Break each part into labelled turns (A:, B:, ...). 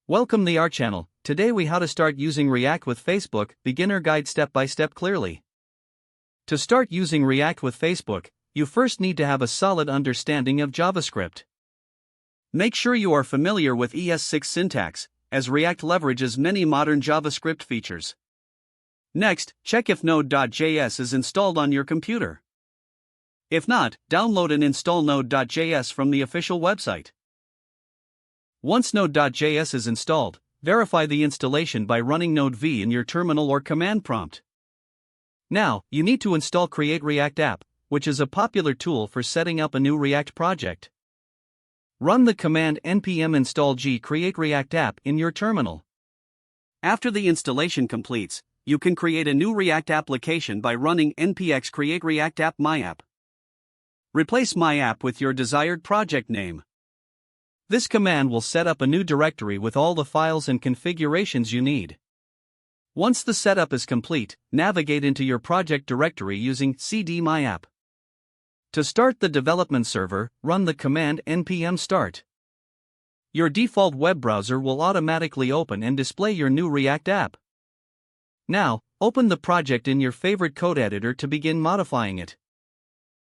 A: Welcome to our channel. Today we how to start using React with Facebook, beginner guide step by step clearly. To start using React with Facebook, you first need to have a solid understanding of JavaScript. Make sure you are familiar with ES6 syntax, as React leverages many modern JavaScript features. Next, check if Node.js is installed on your computer. If not, download and install Node.js from the official website. Once Node.js is installed, verify the installation by running Node v in your terminal or command prompt. Now, you need to install Create React App, which is a popular tool for setting up a new React project. Run the command npm install g create react app in your terminal. After the installation completes, you can create a new React application by running npx create react app myapp. Replace myapp with your desired project name. This command will set up a new directory with all the files and configurations you need. Once the setup is complete, navigate into your project directory using cd myapp. To start the development server, run the command npm start. Your default web browser will automatically open and display your new React app. Now, open the project in your favorite code editor to begin modifying it.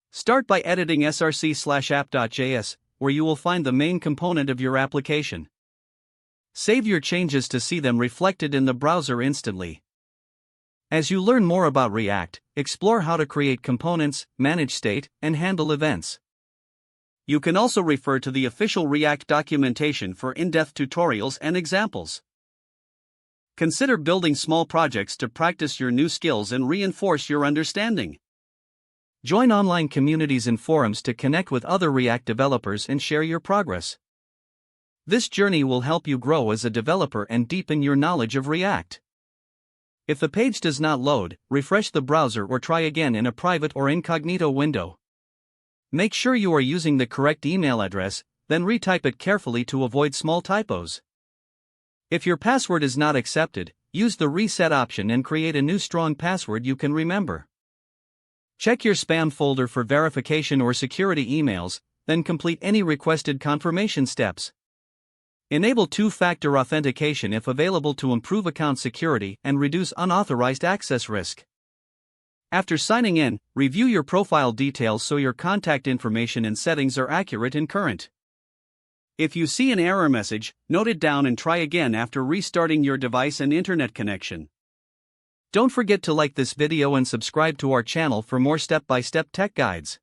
A: Start by editing src/app.js, where you will find the main component of your application. Save your changes to see them reflected in the browser instantly. As you learn more about React, explore how to create components, manage state, and handle events. You can also refer to the official React documentation for in-depth tutorials and examples. Consider building small projects to practice your new skills and reinforce your understanding. Join online communities and forums to connect with other React developers and share your progress. This journey will help you grow as a developer and deepen your knowledge of React. If the page does not load, refresh the browser or try again in a private or incognito window. Make sure you are using the correct email address, then retype it carefully to avoid small typos. If your password is not accepted, use the reset option and create a new strong password you can remember. Check your spam folder for verification or security emails, then complete any requested confirmation steps. Enable two-factor authentication if available to improve account security and reduce unauthorized access risk. After signing in, review your profile details so your contact information and settings are accurate and current. If you see an error message, note it down and try again after restarting your device and internet connection. Don't forget to like this video and subscribe to our channel for more step-by-step tech guides.